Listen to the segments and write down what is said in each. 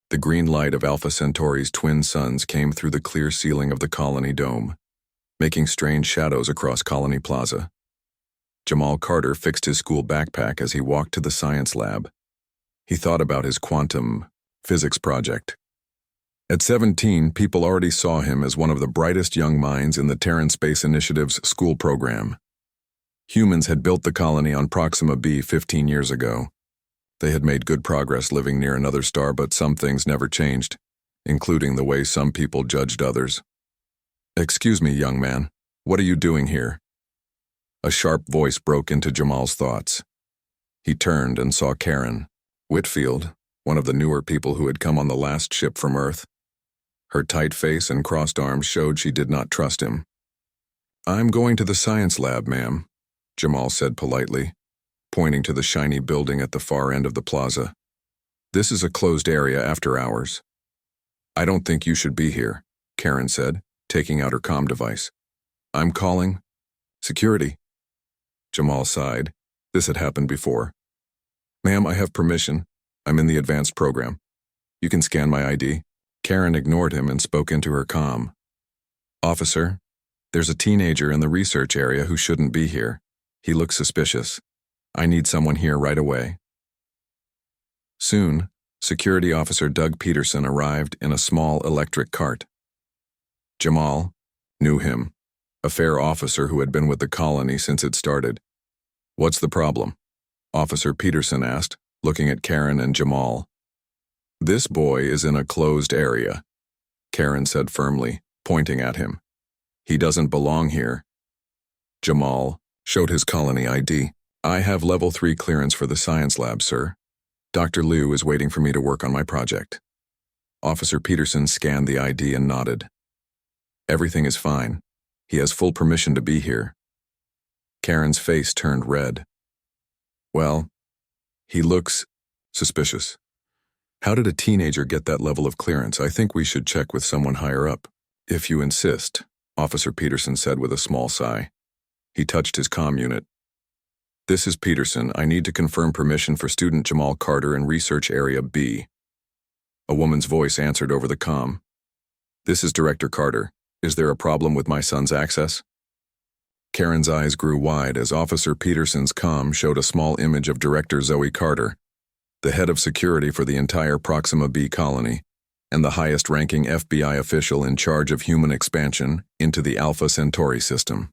The green light of Alpha Centauri's twin suns came through the clear ceiling of the colony dome, making strange shadows across Colony Plaza. Jamal Carter fixed his school backpack as he walked to the science lab. He thought about his quantum physics project. At 17, people already saw him as one of the brightest young minds in the Terran Space Initiative's school program. Humans had built the colony on Proxima b 15 years ago. They had made good progress living near another star, but some things never changed, including the way some people judged others. "Excuse me, young man, what are you doing here?" A sharp voice broke into Jamal's thoughts. He turned and saw Karen Whitfield, one of the newer people who had come on the last ship from Earth. Her tight face and crossed arms showed she did not trust him. "I'm going to the science lab, ma'am," Jamal said politely, pointing to the shiny building at the far end of the plaza. "This is a closed area after hours." "I don't think you should be here," Karen said, taking out her comm device. "I'm calling security." Jamal sighed. This had happened before. "Ma'am, I have permission. I'm in the advanced program. You can scan my ID." Karen ignored him and spoke into her comm. "Officer, there's a teenager in the research area who shouldn't be here. He looks suspicious. I need someone here right away." Soon, Security Officer Doug Peterson arrived in a small electric cart. Jamal knew him, a fair officer who had been with the colony since it started. "What's the problem?" Officer Peterson asked, looking at Karen and Jamal. "This boy is in a closed area," Karen said firmly, pointing at him. "He doesn't belong here." Jamal showed his colony ID. "I have level 3 clearance for the science lab, sir. Dr. Liu is waiting for me to work on my project." Officer Peterson scanned the ID and nodded. "Everything is fine. He has full permission to be here." Karen's face turned red. "Well, he looks suspicious. How did a teenager get that level of clearance? I think we should check with someone higher up." "If you insist," Officer Peterson said with a small sigh. He touched his comm unit. "This is Peterson. I need to confirm permission for student Jamal Carter in Research Area B." A woman's voice answered over the comm. "This is Director Carter. Is there a problem with my son's access?" Karen's eyes grew wide as Officer Peterson's comm showed a small image of Director Zoe Carter, the head of security for the entire Proxima b colony, and the highest-ranking FBI official in charge of human expansion into the Alpha Centauri system.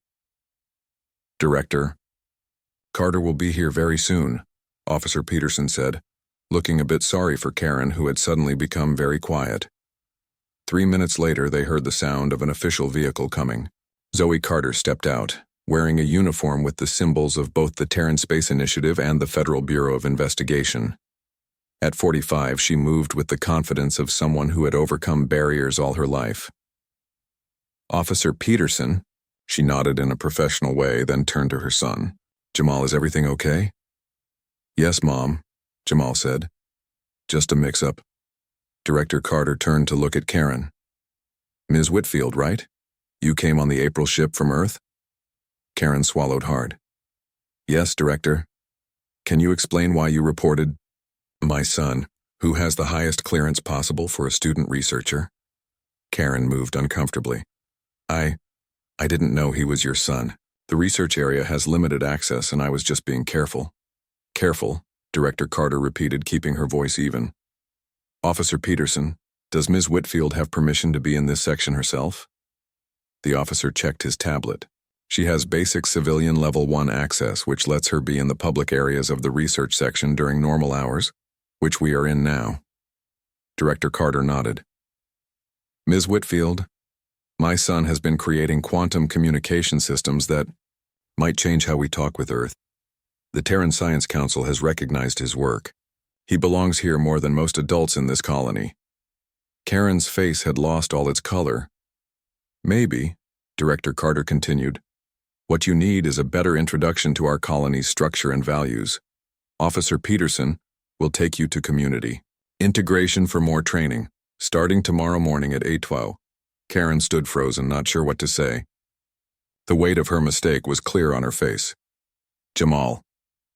"Director, Carter will be here very soon," Officer Peterson said, looking a bit sorry for Karen, who had suddenly become very quiet. 3 minutes later, they heard the sound of an official vehicle coming. Zoe Carter stepped out, wearing a uniform with the symbols of both the Terran Space Initiative and the Federal Bureau of Investigation. At 45, she moved with the confidence of someone who had overcome barriers all her life. "Officer Peterson," she nodded in a professional way, then turned to her son. "Jamal, is everything okay?" "Yes, Mom," Jamal said. "Just a mix-up." Director Carter turned to look at Karen. "Ms. Whitfield, right? You came on the April ship from Earth?" Karen swallowed hard. "Yes, Director. Can you explain why you reported my son, who has the highest clearance possible for a student researcher?" Karen moved uncomfortably. I didn't know he was your son. The research area has limited access and I was just being careful." "Careful," Director Carter repeated, keeping her voice even. "Officer Peterson, does Ms. Whitfield have permission to be in this section herself?" The officer checked his tablet. "She has basic civilian level 1 access, which lets her be in the public areas of the research section during normal hours, which we are in now." Director Carter nodded. "Ms. Whitfield, my son has been creating quantum communication systems that might change how we talk with Earth. The Terran Science Council has recognized his work. He belongs here more than most adults in this colony." Karen's face had lost all its color. "Maybe," Director Carter continued, "what you need is a better introduction to our colony's structure and values. Officer Peterson will take you to community integration for more training, starting tomorrow morning at 8:12. Karen stood frozen, not sure what to say. The weight of her mistake was clear on her face. "Jamal,"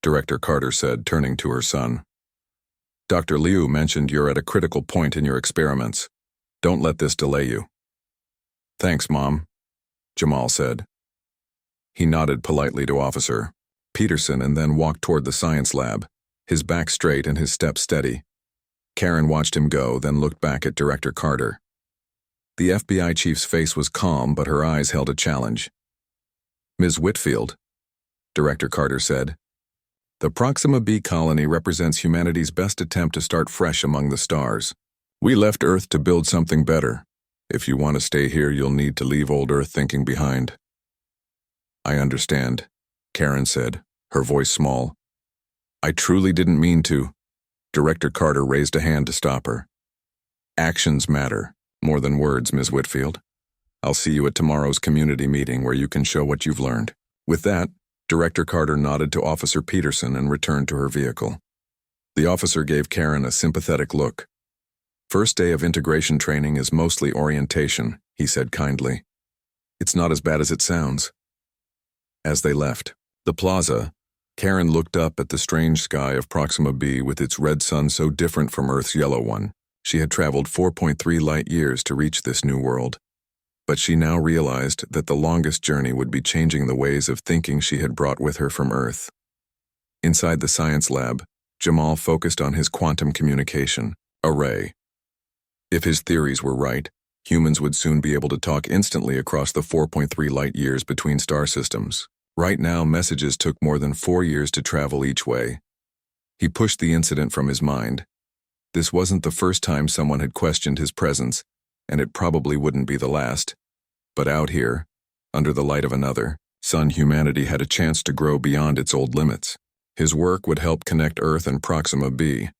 Director Carter said, turning to her son. Dr. Liu mentioned you're at a critical point in your experiments. Don't let this delay you. Thanks, Mom, Jamal said. He nodded politely to Officer Peterson and then walked toward the science lab, his back straight and his step steady. Karen watched him go, then looked back at Director Carter. The FBI chief's face was calm, but her eyes held a challenge. Ms. Whitfield, Director Carter said, the Proxima b colony represents humanity's best attempt to start fresh among the stars. We left Earth to build something better. If you want to stay here, you'll need to leave old Earth thinking behind. I understand, Karen said, her voice small. I truly didn't mean to. Director Carter raised a hand to stop her. Actions matter, more than words, Ms. Whitfield. I'll see you at tomorrow's community meeting where you can show what you've learned. With that, Director Carter nodded to Officer Peterson and returned to her vehicle. The officer gave Karen a sympathetic look. First day of integration training is mostly orientation, he said kindly. It's not as bad as it sounds. As they left the plaza, Karen looked up at the strange sky of Proxima b with its red sun so different from Earth's yellow one. She had traveled 4.3 light years to reach this new world. But she now realized that the longest journey would be changing the ways of thinking she had brought with her from Earth. Inside the science lab, Jamal focused on his quantum communication array. If his theories were right, humans would soon be able to talk instantly across the 4.3 light years between star systems. Right now, messages took more than 4 years to travel each way. He pushed the incident from his mind. This wasn't the first time someone had questioned his presence, and it probably wouldn't be the last. But out here, under the light of another sun, humanity had a chance to grow beyond its old limits. His work would help connect Earth and Proxima b,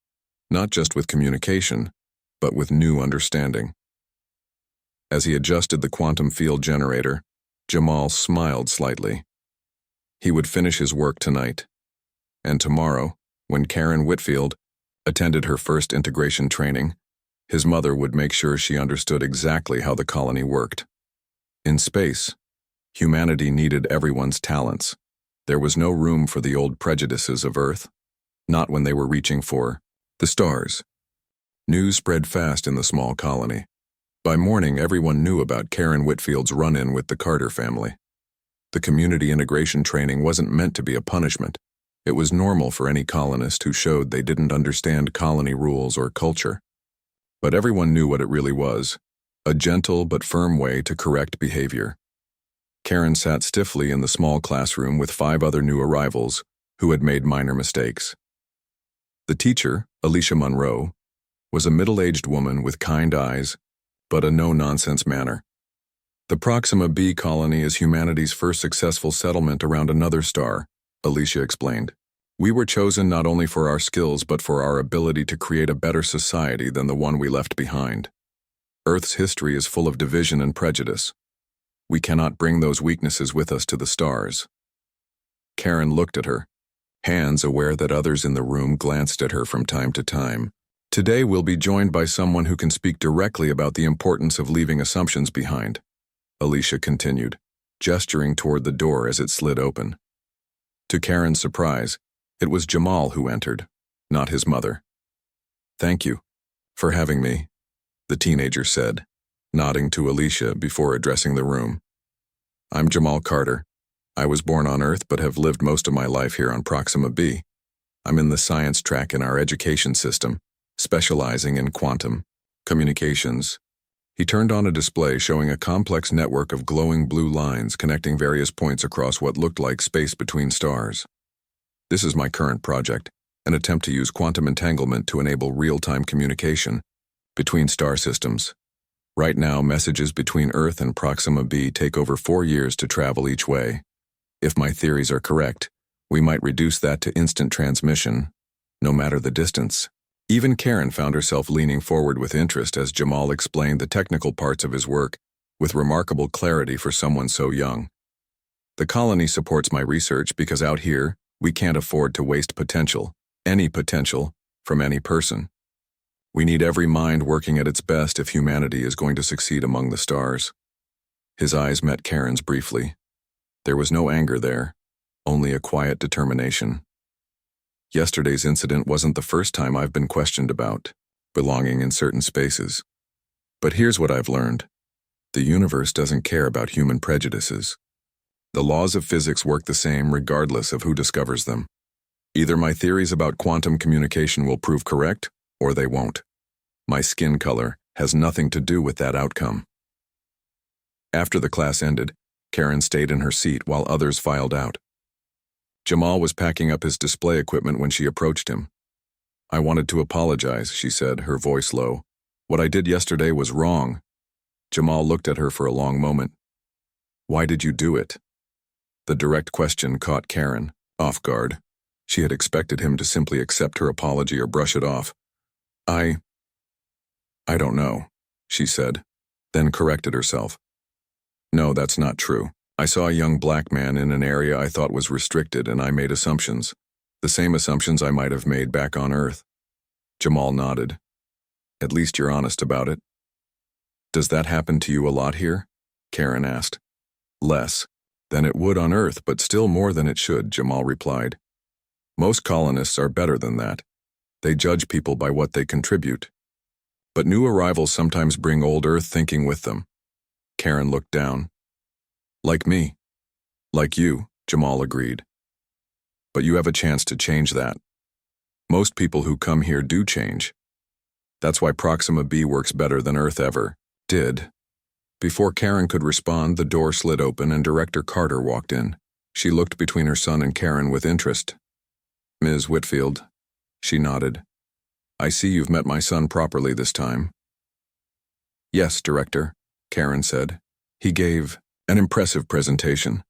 not just with communication, but with new understanding. As he adjusted the quantum field generator, Jamal smiled slightly. He would finish his work tonight. And tomorrow, when Karen Whitfield attended her first integration training, his mother would make sure she understood exactly how the colony worked. In space, humanity needed everyone's talents. There was no room for the old prejudices of Earth, not when they were reaching for the stars. News spread fast in the small colony. By morning, everyone knew about Karen Whitfield's run-in with the Carter family. The community integration training wasn't meant to be a punishment. It was normal for any colonist who showed they didn't understand colony rules or culture. But everyone knew what it really was, a gentle but firm way to correct behavior. Karen sat stiffly in the small classroom with 5 other new arrivals who had made minor mistakes. The teacher, Alicia Monroe, was a middle-aged woman with kind eyes, but a no-nonsense manner. The Proxima b colony is humanity's first successful settlement around another star, Alicia explained. We were chosen not only for our skills but for our ability to create a better society than the one we left behind. Earth's history is full of division and prejudice. We cannot bring those weaknesses with us to the stars. Karen looked at her, hands aware that others in the room glanced at her from time to time. Today we'll be joined by someone who can speak directly about the importance of leaving assumptions behind, Alicia continued, gesturing toward the door as it slid open. To Karen's surprise, it was Jamal who entered, not his mother. Thank you for having me, the teenager said, nodding to Alicia before addressing the room. I'm Jamal Carter. I was born on Earth but have lived most of my life here on Proxima b. I'm in the science track in our education system, specializing in quantum communications. He turned on a display showing a complex network of glowing blue lines connecting various points across what looked like space between stars. This is my current project, an attempt to use quantum entanglement to enable real-time communication between star systems. Right now, messages between Earth and Proxima b take over 4 years to travel each way. If my theories are correct, we might reduce that to instant transmission, no matter the distance. Even Karen found herself leaning forward with interest as Jamal explained the technical parts of his work with remarkable clarity for someone so young. The colony supports my research because out here, we can't afford to waste potential, any potential, from any person. We need every mind working at its best if humanity is going to succeed among the stars. His eyes met Karen's briefly. There was no anger there, only a quiet determination. Yesterday's incident wasn't the first time I've been questioned about belonging in certain spaces. But here's what I've learned. The universe doesn't care about human prejudices. The laws of physics work the same regardless of who discovers them. Either my theories about quantum communication will prove correct, or they won't. My skin color has nothing to do with that outcome. After the class ended, Karen stayed in her seat while others filed out. Jamal was packing up his display equipment when she approached him. "I wanted to apologize," she said, her voice low. "What I did yesterday was wrong." Jamal looked at her for a long moment. "Why did you do it?" The direct question caught Karen off guard. She had expected him to simply accept her apology or brush it off. I don't know," she said, then corrected herself. "No, that's not true. I saw a young black man in an area I thought was restricted and I made assumptions. The same assumptions I might have made back on Earth." Jamal nodded. "At least you're honest about it." "Does that happen to you a lot here?" Karen asked. "Less than it would on Earth, but still more than it should," Jamal replied. "Most colonists are better than that. They judge people by what they contribute. But new arrivals sometimes bring old Earth thinking with them." Karen looked down. "Like me." "Like you," Jamal agreed. "But you have a chance to change that. Most people who come here do change. That's why Proxima B works better than Earth ever did." Before Karen could respond, the door slid open and Director Carter walked in. She looked between her son and Karen with interest. "Ms. Whitfield." She nodded. "I see you've met my son properly this time." "Yes, Director," Karen said. "He gave an impressive presentation."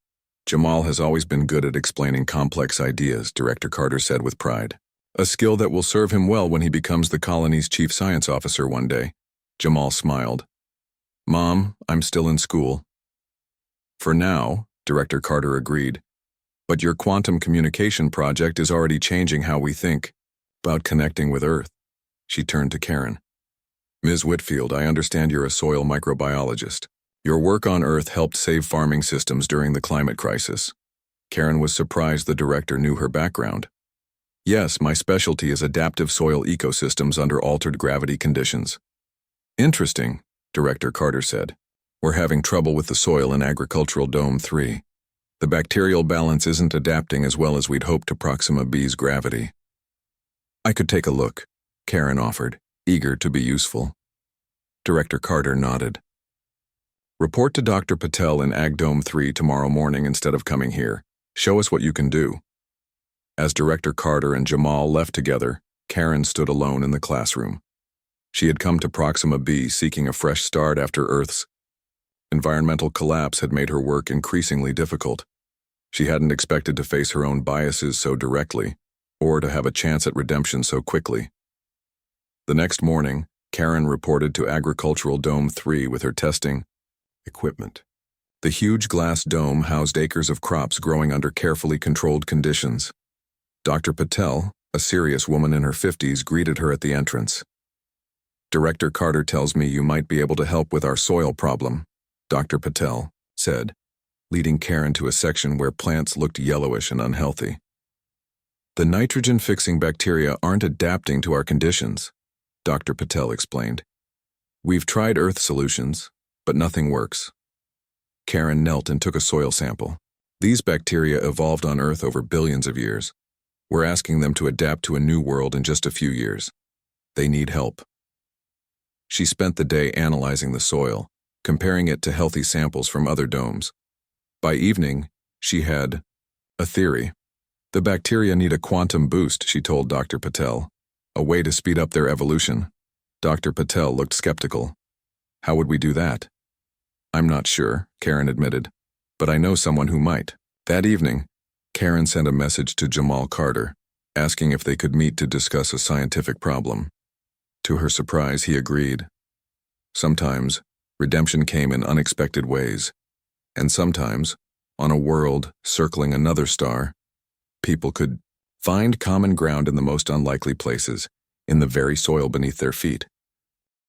"Jamal has always been good at explaining complex ideas," Director Carter said with pride. "A skill that will serve him well when he becomes the colony's chief science officer one day." Jamal smiled. "Mom, I'm still in school." "For now," Director Carter agreed. "But your quantum communication project is already changing how we think about connecting with Earth." She turned to Karen. "Ms. Whitfield, I understand you're a soil microbiologist. Your work on Earth helped save farming systems during the climate crisis." Karen was surprised the director knew her background. "Yes, my specialty is adaptive soil ecosystems under altered gravity conditions." "Interesting," Director Carter said. "We're having trouble with the soil in Agricultural Dome 3. The bacterial balance isn't adapting as well as we'd hoped to Proxima B's gravity." "I could take a look," Karen offered, eager to be useful. Director Carter nodded. "Report to Dr. Patel in Ag Dome 3 tomorrow morning instead of coming here. Show us what you can do." As Director Carter and Jamal left together, Karen stood alone in the classroom. She had come to Proxima B seeking a fresh start after Earth's environmental collapse had made her work increasingly difficult. She hadn't expected to face her own biases so directly, or to have a chance at redemption so quickly. The next morning, Karen reported to Agricultural Dome 3 with her testing equipment. The huge glass dome housed acres of crops growing under carefully controlled conditions. Dr. Patel, a serious woman in her 50s, greeted her at the entrance. "Director Carter tells me you might be able to help with our soil problem," Dr. Patel said, leading Karen to a section where plants looked yellowish and unhealthy. "The nitrogen-fixing bacteria aren't adapting to our conditions," Dr. Patel explained. "We've tried Earth solutions, but nothing works." Karen knelt and took a soil sample. "These bacteria evolved on Earth over billions of years. We're asking them to adapt to a new world in just a few years. They need help." She spent the day analyzing the soil, comparing it to healthy samples from other domes. By evening, she had a theory. "The bacteria need a quantum boost," she told Dr. Patel, "a way to speed up their evolution." Dr. Patel looked skeptical. "How would we do that?" "I'm not sure," Karen admitted, "but I know someone who might." That evening, Karen sent a message to Jamal Carter, asking if they could meet to discuss a scientific problem. To her surprise, he agreed. Sometimes, redemption came in unexpected ways, and sometimes, on a world circling another star, people could find common ground in the most unlikely places, in the very soil beneath their feet.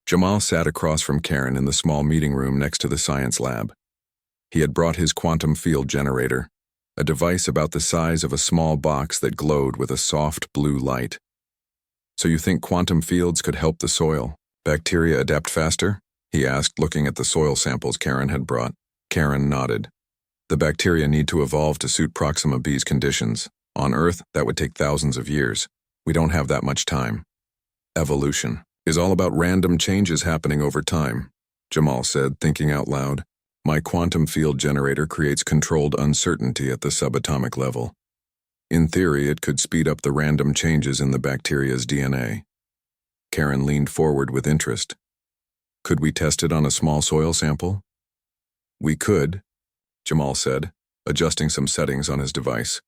Jamal sat across from Karen in the small meeting room next to the science lab. He had brought his quantum field generator, a device about the size of a small box that glowed with a soft blue light. So you think quantum fields could help the soil? Bacteria adapt faster? He asked, looking at the soil samples Karen had brought. Karen nodded. The bacteria need to evolve to suit Proxima B's conditions. On Earth, that would take thousands of years. We don't have that much time. Evolution is all about random changes happening over time, Jamal said, thinking out loud. My quantum field generator creates controlled uncertainty at the subatomic level. In theory, it could speed up the random changes in the bacteria's DNA. Karen leaned forward with interest. Could we test it on a small soil sample? We could, Jamal said, adjusting some settings on his device.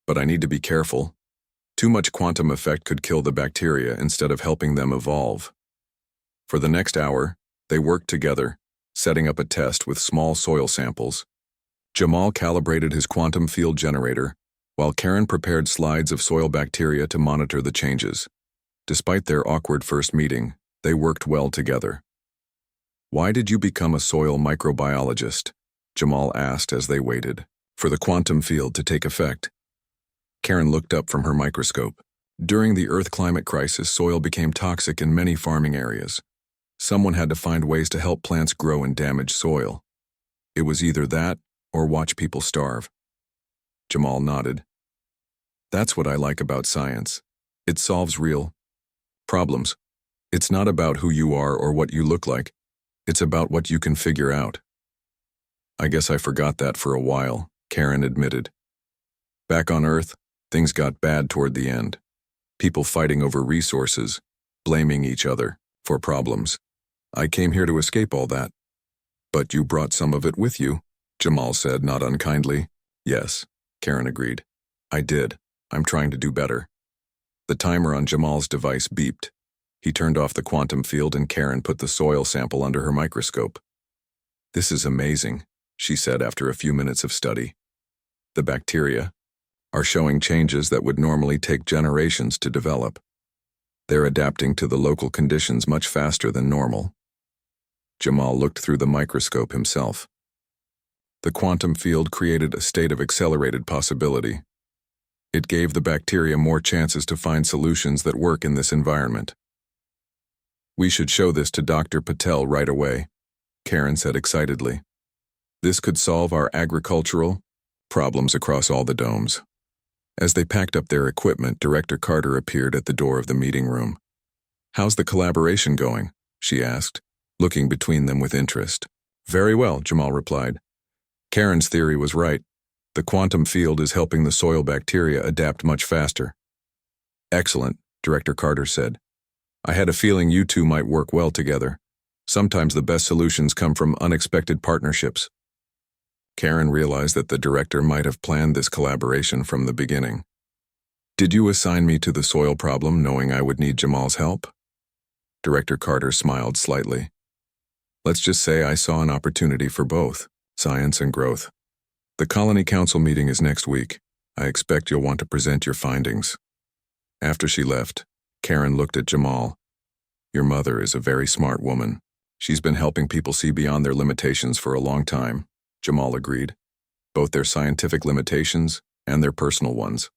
But I need to be careful. Too much quantum effect could kill the bacteria instead of helping them evolve. For the next hour, they worked together, setting up a test with small soil samples. Jamal calibrated his quantum field generator, while Karen prepared slides of soil bacteria to monitor the changes. Despite their awkward first meeting, they worked well together. Why did you become a soil microbiologist? Jamal asked as they waited for the quantum field to take effect. Karen looked up from her microscope. During the Earth climate crisis, soil became toxic in many farming areas. Someone had to find ways to help plants grow in damaged soil. It was either that or watch people starve. Jamal nodded. That's what I like about science. It solves real problems. It's not about who you are or what you look like. It's about what you can figure out. I guess I forgot that for a while, Karen admitted. Back on Earth, things got bad toward the end. People fighting over resources, blaming each other for problems. I came here to escape all that. But you brought some of it with you, Jamal said, not unkindly. Yes, Karen agreed. I did. I'm trying to do better. The timer on Jamal's device beeped. He turned off the quantum field and Karen put the soil sample under her microscope. This is amazing, she said after a few minutes of study. The bacteria are showing changes that would normally take generations to develop. They're adapting to the local conditions much faster than normal. Jamal looked through the microscope himself. The quantum field created a state of accelerated possibility. It gave the bacteria more chances to find solutions that work in this environment. We should show this to Dr. Patel right away, Karen said excitedly. This could solve our agricultural problems across all the domes. As they packed up their equipment, Director Carter appeared at the door of the meeting room. How's the collaboration going? She asked, looking between them with interest. Very well, Jamal replied. Karen's theory was right. The quantum field is helping the soil bacteria adapt much faster. Excellent, Director Carter said. I had a feeling you two might work well together. Sometimes the best solutions come from unexpected partnerships. Karen realized that the director might have planned this collaboration from the beginning. Did you assign me to the soil problem knowing I would need Jamal's help? Director Carter smiled slightly. Let's just say I saw an opportunity for both, science and growth. The Colony Council meeting is next week. I expect you'll want to present your findings. After she left, Karen looked at Jamal. Your mother is a very smart woman. She's been helping people see beyond their limitations for a long time, Jamal agreed. Both their scientific limitations and their personal ones.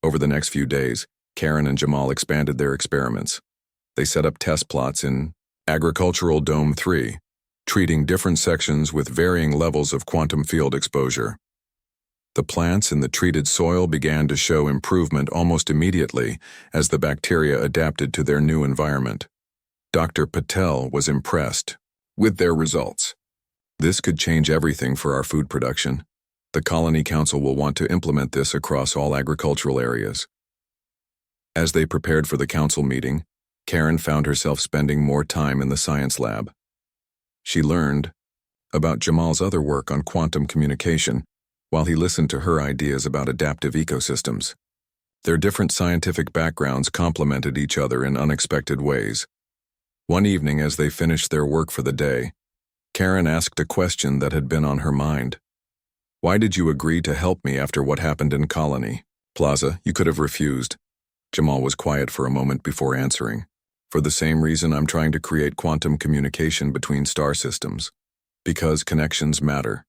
Over the next few days, Karen and Jamal expanded their experiments. They set up test plots in Agricultural Dome 3, treating different sections with varying levels of quantum field exposure. The plants in the treated soil began to show improvement almost immediately as the bacteria adapted to their new environment. Dr. Patel was impressed with their results. This could change everything for our food production. The Colony Council will want to implement this across all agricultural areas. As they prepared for the council meeting, Karen found herself spending more time in the science lab. She learned about Jamal's other work on quantum communication while he listened to her ideas about adaptive ecosystems. Their different scientific backgrounds complemented each other in unexpected ways. One evening, as they finished their work for the day, Karen asked a question that had been on her mind. Why did you agree to help me after what happened in Colony Plaza? You could have refused. Jamal was quiet for a moment before answering. For the same reason I'm trying to create quantum communication between star systems. Because connections matter.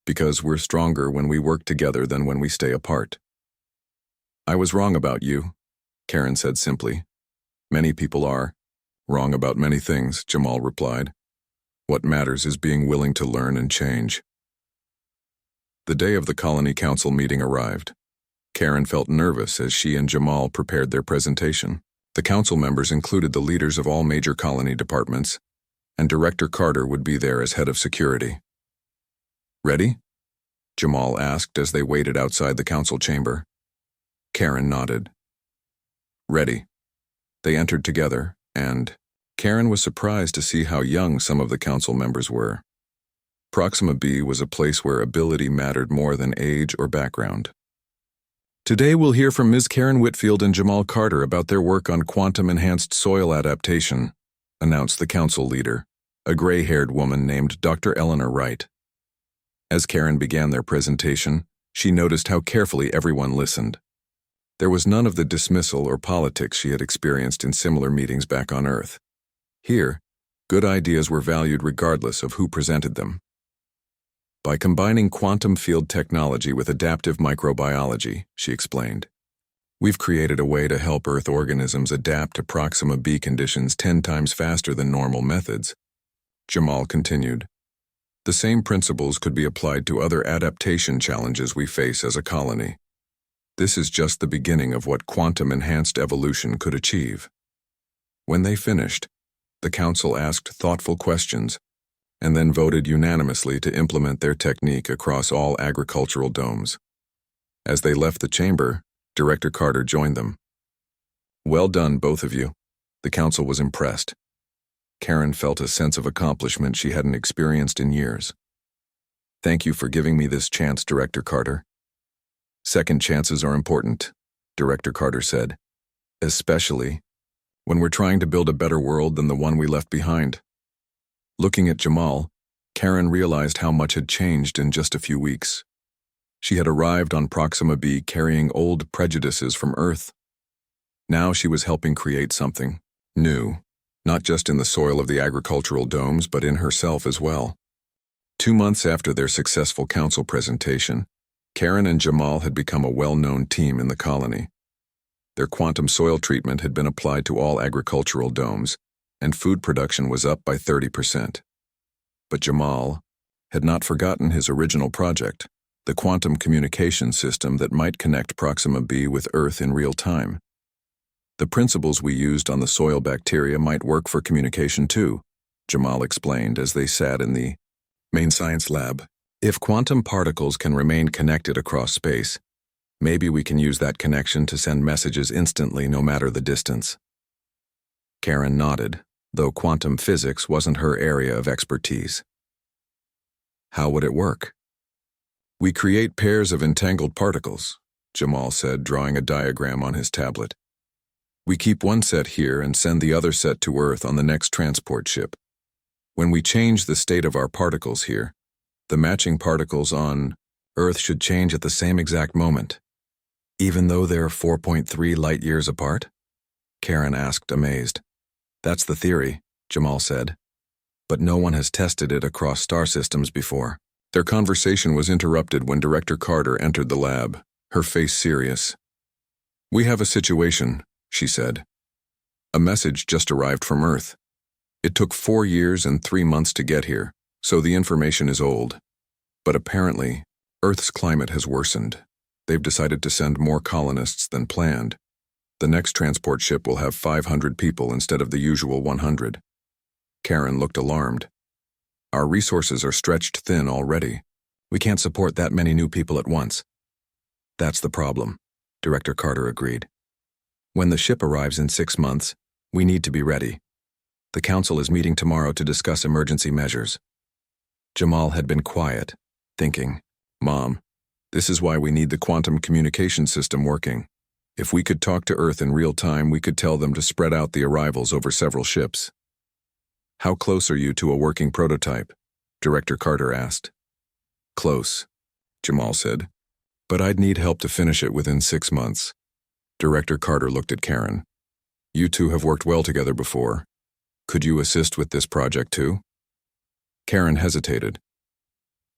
Because we're stronger when we work together than when we stay apart. I was wrong about you, Karen said simply. Many people are. Wrong about many things, Jamal replied. What matters is being willing to learn and change. The day of the Colony Council meeting arrived. Karen felt nervous as she and Jamal prepared their presentation. The council members included the leaders of all major colony departments, and Director Carter would be there as head of security. Ready? Jamal asked as they waited outside the council chamber. Karen nodded. Ready. They entered together, and Karen was surprised to see how young some of the council members were. Proxima B was a place where ability mattered more than age or background. Today we'll hear from Ms. Karen Whitfield and Jamal Carter about their work on quantum-enhanced soil adaptation, announced the council leader, a gray-haired woman named Dr. Eleanor Wright. As Karen began their presentation, she noticed how carefully everyone listened. There was none of the dismissal or politics she had experienced in similar meetings back on Earth. Here, good ideas were valued regardless of who presented them. By combining quantum field technology with adaptive microbiology, she explained, we've created a way to help Earth organisms adapt to Proxima B conditions 10 times faster than normal methods. Jamal continued, the same principles could be applied to other adaptation challenges we face as a colony. This is just the beginning of what quantum-enhanced evolution could achieve. When they finished, the council asked thoughtful questions and then voted unanimously to implement their technique across all agricultural domes. As they left the chamber, Director Carter joined them. Well done, both of you. The council was impressed. Karen felt a sense of accomplishment she hadn't experienced in years. Thank you for giving me this chance, Director Carter. Second chances are important, Director Carter said, especially when we're trying to build a better world than the one we left behind. Looking at Jamal, Karen realized how much had changed in just a few weeks. She had arrived on Proxima B carrying old prejudices from Earth. Now she was helping create something new, not just in the soil of the agricultural domes, but in herself as well. 2 months after their successful council presentation, Karen and Jamal had become a well-known team in the colony. Their quantum soil treatment had been applied to all agricultural domes, and food production was up by 30%. But Jamal had not forgotten his original project, the quantum communication system that might connect Proxima B with Earth in real time. The principles we used on the soil bacteria might work for communication too, Jamal explained as they sat in the main science lab. If quantum particles can remain connected across space, maybe we can use that connection to send messages instantly no matter the distance. Karen nodded, though quantum physics wasn't her area of expertise. How would it work? We create pairs of entangled particles, Jamal said, drawing a diagram on his tablet. We keep one set here and send the other set to Earth on the next transport ship. When we change the state of our particles here, the matching particles on Earth should change at the same exact moment, even though they're 4.3 light-years apart? Karen asked, amazed. That's the theory, Jamal said, but no one has tested it across star systems before. Their conversation was interrupted when Director Carter entered the lab, her face serious. We have a situation, she said. A message just arrived from Earth. It took 4 years and 3 months to get here, so the information is old. But apparently, Earth's climate has worsened. They've decided to send more colonists than planned. The next transport ship will have 500 people instead of the usual 100. Karen looked alarmed. Our resources are stretched thin already. We can't support that many new people at once. That's the problem, Director Carter agreed. When the ship arrives in 6 months, we need to be ready. The council is meeting tomorrow to discuss emergency measures. Jamal had been quiet, thinking, Mom, this is why we need the quantum communication system working. If we could talk to Earth in real time, we could tell them to spread out the arrivals over several ships. How close are you to a working prototype? Director Carter asked. Close, Jamal said, but I'd need help to finish it within 6 months. Director Carter looked at Karen. You two have worked well together before. Could you assist with this project too? Karen hesitated.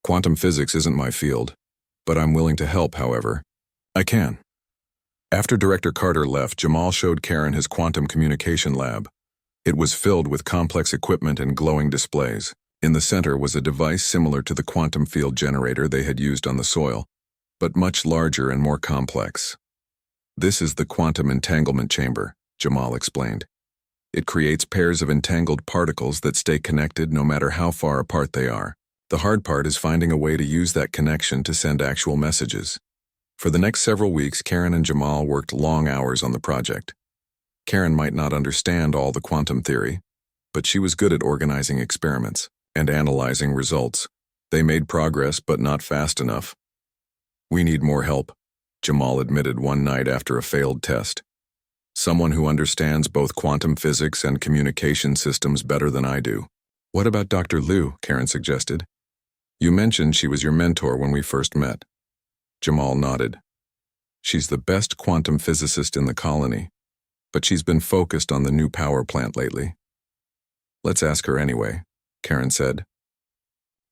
Quantum physics isn't my field, but I'm willing to help, however I can. After Director Carter left, Jamal showed Karen his quantum communication lab. It was filled with complex equipment and glowing displays. In the center was a device similar to the quantum field generator they had used on the soil, but much larger and more complex. This is the quantum entanglement chamber, Jamal explained. It creates pairs of entangled particles that stay connected no matter how far apart they are. The hard part is finding a way to use that connection to send actual messages. For the next several weeks, Karen and Jamal worked long hours on the project. Karen might not understand all the quantum theory, but she was good at organizing experiments and analyzing results. They made progress, but not fast enough. "We need more help," Jamal admitted one night after a failed test. "Someone who understands both quantum physics and communication systems better than I do." "What about Dr. Liu?" Karen suggested. "You mentioned she was your mentor when we first met." Jamal nodded. "She's the best quantum physicist in the colony, but she's been focused on the new power plant lately." "Let's ask her anyway," Karen said.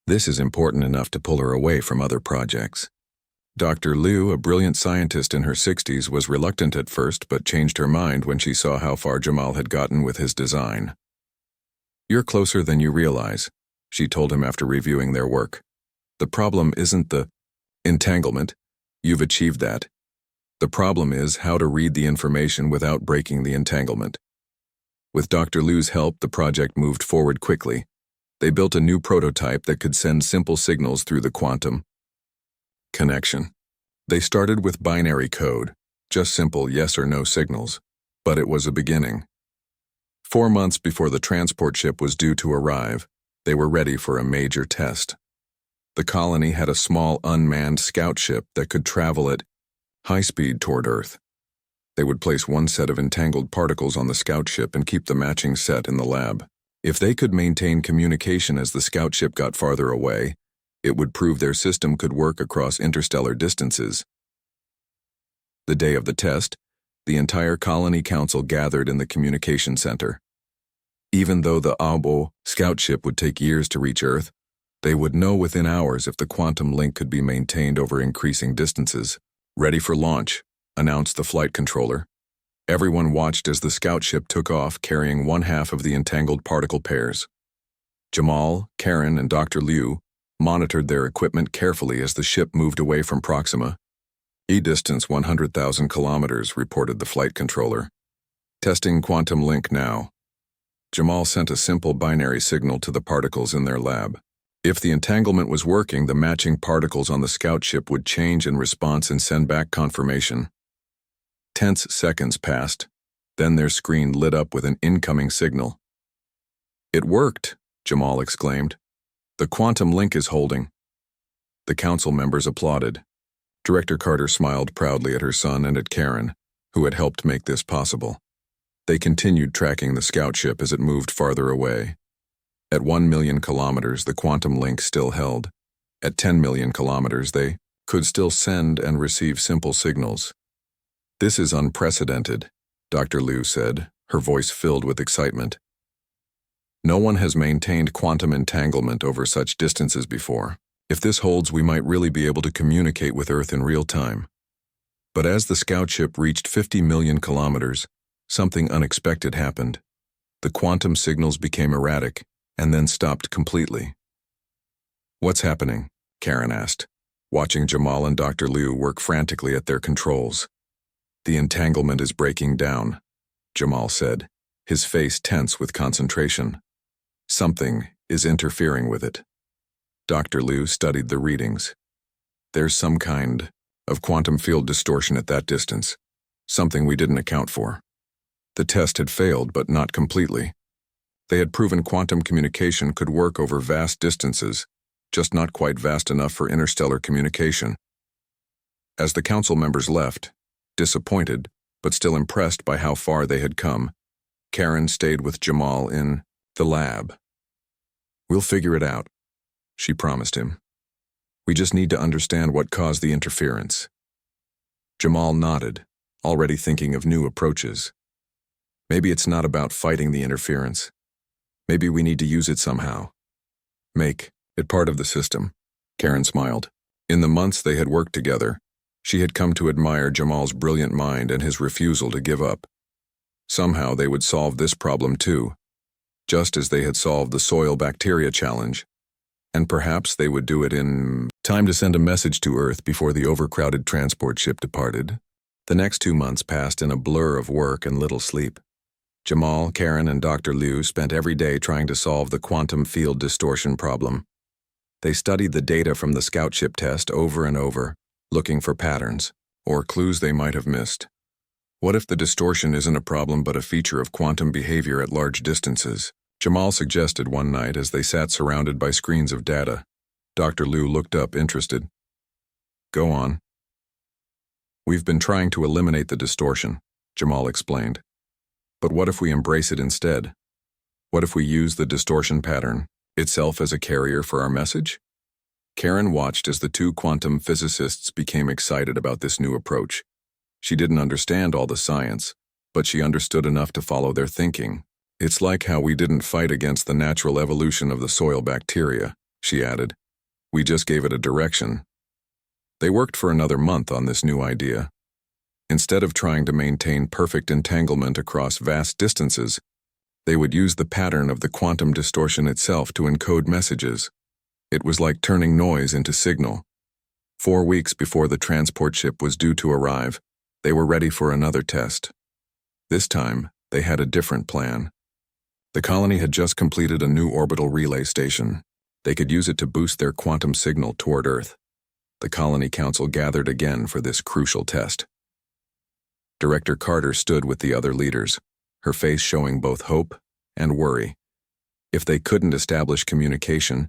"This is important enough to pull her away from other projects." Dr. Liu, a brilliant scientist in her 60s, was reluctant at first but changed her mind when she saw how far Jamal had gotten with his design. "You're closer than you realize," she told him after reviewing their work. "The problem isn't the entanglement. You've achieved that. The problem is how to read the information without breaking the entanglement." With Dr. Liu's help, the project moved forward quickly. They built a new prototype that could send simple signals through the quantum connection. They started with binary code, just simple yes or no signals, but it was a beginning. 4 months before the transport ship was due to arrive, they were ready for a major test. The colony had a small unmanned scout ship that could travel at high speed toward Earth. They would place one set of entangled particles on the scout ship and keep the matching set in the lab. If they could maintain communication as the scout ship got farther away, it would prove their system could work across interstellar distances. The day of the test, the entire colony council gathered in the communication center. Even though the Abo scout ship would take years to reach Earth, they would know within hours if the quantum link could be maintained over increasing distances. "Ready for launch," announced the flight controller. Everyone watched as the scout ship took off, carrying one half of the entangled particle pairs. Jamal, Karen, and Dr. Liu monitored their equipment carefully as the ship moved away from Proxima. "E-distance 100,000 kilometers," reported the flight controller. "Testing quantum link now." Jamal sent a simple binary signal to the particles in their lab. If the entanglement was working, the matching particles on the scout ship would change in response and send back confirmation. Tense seconds passed, then their screen lit up with an incoming signal. "It worked," Jamal exclaimed. "The quantum link is holding." The council members applauded. Director Carter smiled proudly at her son and at Karen, who had helped make this possible. They continued tracking the scout ship as it moved farther away. At 1 million kilometers, the quantum link still held. At 10 million kilometers, they could still send and receive simple signals. "This is unprecedented," Dr. Liu said, her voice filled with excitement. "No one has maintained quantum entanglement over such distances before. If this holds, we might really be able to communicate with Earth in real time." But as the scout ship reached 50 million kilometers, something unexpected happened. The quantum signals became erratic and then stopped completely. "What's happening?" Karen asked, watching Jamal and Dr. Liu work frantically at their controls. "The entanglement is breaking down," Jamal said, his face tense with concentration. "Something is interfering with it." Dr. Liu studied the readings. "There's some kind of quantum field distortion at that distance, something we didn't account for." The test had failed, but not completely. They had proven quantum communication could work over vast distances, just not quite vast enough for interstellar communication. As the council members left, disappointed, but still impressed by how far they had come, Karen stayed with Jamal in the lab. "We'll figure it out," she promised him. "We just need to understand what caused the interference." Jamal nodded, already thinking of new approaches. "Maybe it's not about fighting the interference. Maybe we need to use it somehow. Make it part of the system." Karen smiled. In the months they had worked together, she had come to admire Jamal's brilliant mind and his refusal to give up. Somehow they would solve this problem too, just as they had solved the soil bacteria challenge. And perhaps they would do it in time to send a message to Earth before the overcrowded transport ship departed. The next 2 months passed in a blur of work and little sleep. Jamal, Karen, and Dr. Liu spent every day trying to solve the quantum field distortion problem. They studied the data from the scout ship test over and over, looking for patterns, or clues they might have missed. What if the distortion isn't a problem but a feature of quantum behavior at large distances? Jamal suggested one night as they sat surrounded by screens of data. Dr. Liu looked up, interested. Go on. We've been trying to eliminate the distortion, Jamal explained. But what if we embrace it instead? What if we use the distortion pattern itself as a carrier for our message? Karen watched as the two quantum physicists became excited about this new approach. She didn't understand all the science, but she understood enough to follow their thinking. It's like how we didn't fight against the natural evolution of the soil bacteria, she added. We just gave it a direction. They worked for another month on this new idea. Instead of trying to maintain perfect entanglement across vast distances, they would use the pattern of the quantum distortion itself to encode messages. It was like turning noise into signal. 4 weeks before the transport ship was due to arrive, they were ready for another test. This time, they had a different plan. The colony had just completed a new orbital relay station. They could use it to boost their quantum signal toward Earth. The Colony Council gathered again for this crucial test. Director Carter stood with the other leaders, her face showing both hope and worry. If they couldn't establish communication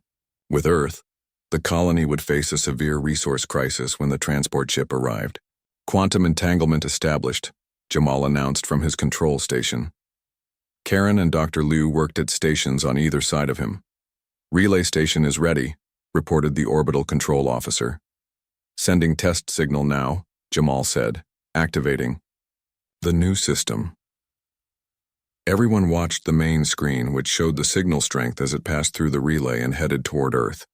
with Earth, the colony would face a severe resource crisis when the transport ship arrived. Quantum entanglement established, Jamal announced from his control station. Karen and Dr. Liu worked at stations on either side of him. Relay station is ready, reported the orbital control officer. Sending test signal now, Jamal said, activating the new system. Everyone watched the main screen, which showed the signal strength as it passed through the relay and headed toward Earth.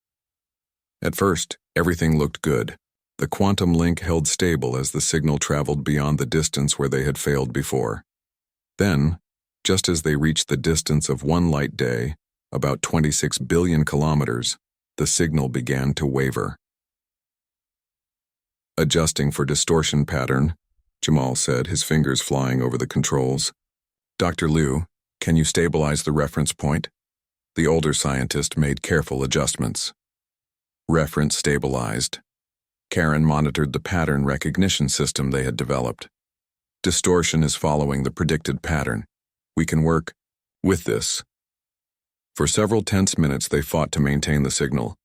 At first, everything looked good. The quantum link held stable as the signal traveled beyond the distance where they had failed before. Then, just as they reached the distance of one light day, about 26 billion kilometers, the signal began to waver. Adjusting for distortion pattern, Jamal said, his fingers flying over the controls. Dr. Liu, can you stabilize the reference point? The older scientist made careful adjustments. Reference stabilized. Karen monitored the pattern recognition system they had developed. Distortion is following the predicted pattern. We can work with this. For several tense minutes they fought to maintain the signal.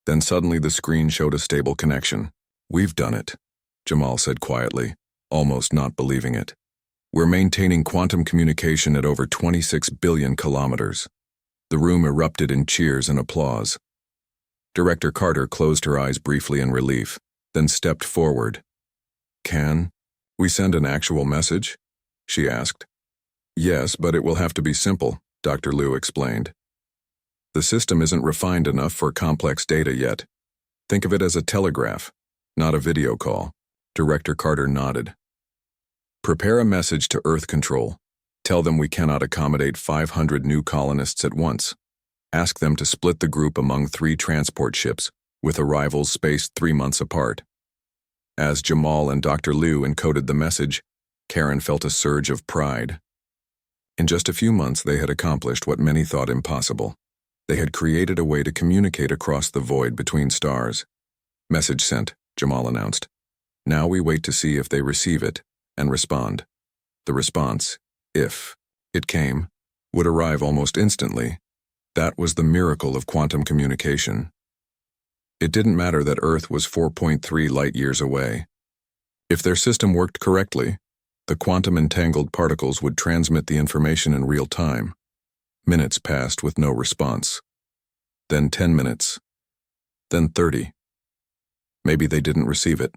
Then suddenly the screen showed a stable connection. We've done it, Jamal said quietly, almost not believing it. We're maintaining quantum communication at over 26 billion kilometers. The room erupted in cheers and applause. Director Carter closed her eyes briefly in relief, then stepped forward. Can we send an actual message? She asked. Yes, but it will have to be simple, Dr. Liu explained. The system isn't refined enough for complex data yet. Think of it as a telegraph, not a video call. Director Carter nodded. Prepare a message to Earth Control. Tell them we cannot accommodate 500 new colonists at once. Ask them to split the group among 3 transport ships, with arrivals spaced 3 months apart. As Jamal and Dr. Liu encoded the message, Karen felt a surge of pride. In just a few months they had accomplished what many thought impossible. They had created a way to communicate across the void between stars. Message sent, Jamal announced. Now we wait to see if they receive it and respond. The response, if it came, would arrive almost instantly. That was the miracle of quantum communication. It didn't matter that Earth was 4.3 light-years away. If their system worked correctly, the quantum-entangled particles would transmit the information in real time. Minutes passed with no response. Then 10 minutes. Then 30. Maybe they didn't receive it,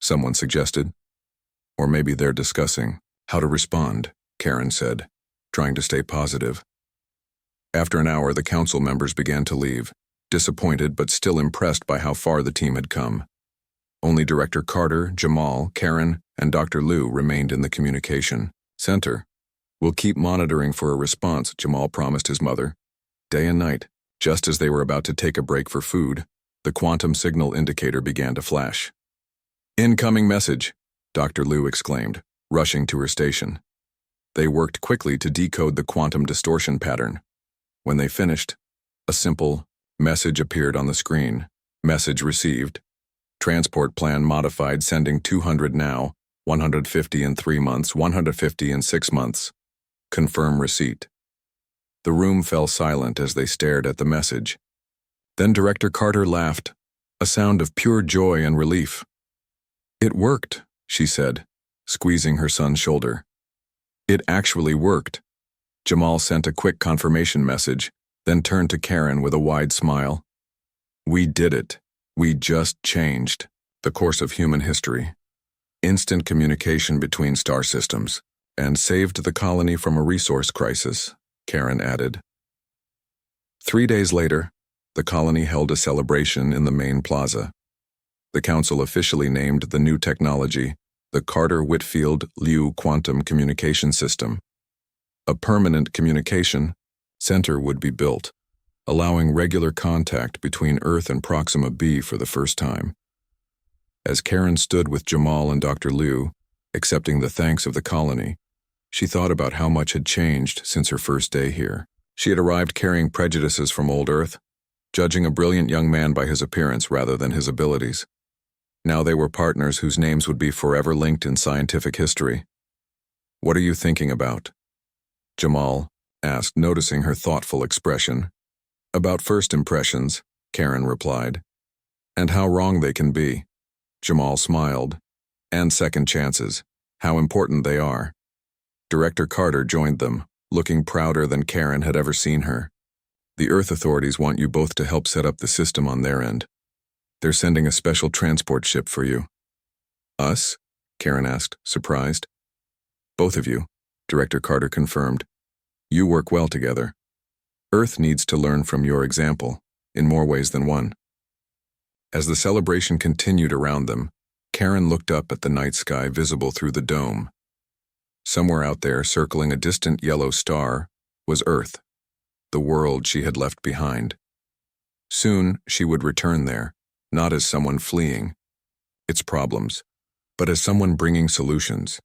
someone suggested. Or maybe they're discussing how to respond, Karen said, trying to stay positive. After an hour, the council members began to leave. disappointed but still impressed by how far the team had come. Only Director Carter, Jamal, Karen, and Dr. Liu remained in the communication center. "We'll keep monitoring for a response," Jamal promised his mother. Day and night, just as they were about to take a break for food, the quantum signal indicator began to flash. "Incoming message," Dr. Liu exclaimed, rushing to her station. They worked quickly to decode the quantum distortion pattern. When they finished, a simple message appeared on the screen. "Message received. Transport plan modified, sending 200 now, 150 in 3 months, 150 in 6 months. Confirm receipt." The room fell silent as they stared at the message. Then Director Carter laughed, a sound of pure joy and relief. "It worked," she said, squeezing her son's shoulder. "It actually worked." Jamal sent a quick confirmation message, then turned to Karen with a wide smile. "We did it. We just changed the course of human history. Instant communication between star systems, and saved the colony from a resource crisis," Karen added. 3 days later, the colony held a celebration in the main plaza. The council officially named the new technology the Carter-Whitfield-Liu Quantum Communication System. A permanent communication center would be built, allowing regular contact between Earth and Proxima b for the first time. As Karen stood with Jamal and Dr. Liu, accepting the thanks of the colony, she thought about how much had changed since her first day here. She had arrived carrying prejudices from old Earth, judging a brilliant young man by his appearance rather than his abilities. Now they were partners whose names would be forever linked in scientific history. "What are you thinking about?" Jamal asked, noticing her thoughtful expression. "About first impressions," Karen replied. "And how wrong they can be." Jamal smiled. "And second chances, how important they are." Director Carter joined them, looking prouder than Karen had ever seen her. "The Earth authorities want you both to help set up the system on their end. They're sending a special transport ship for you." "Us?" Karen asked, surprised. "Both of you," Director Carter confirmed. "You work well together. Earth needs to learn from your example, in more ways than one." As the celebration continued around them, Karen looked up at the night sky visible through the dome. Somewhere out there, circling a distant yellow star, was Earth, the world she had left behind. Soon she would return there, not as someone fleeing its problems, but as someone bringing solutions.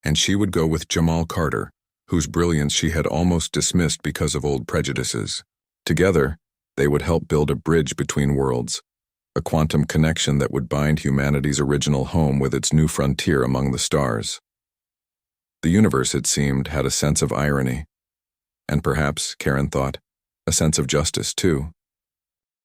And she would go with Jamal Carter, whose brilliance she had almost dismissed because of old prejudices. Together, they would help build a bridge between worlds, a quantum connection that would bind humanity's original home with its new frontier among the stars. The universe, it seemed, had a sense of irony. And perhaps, Karen thought, a sense of justice, too.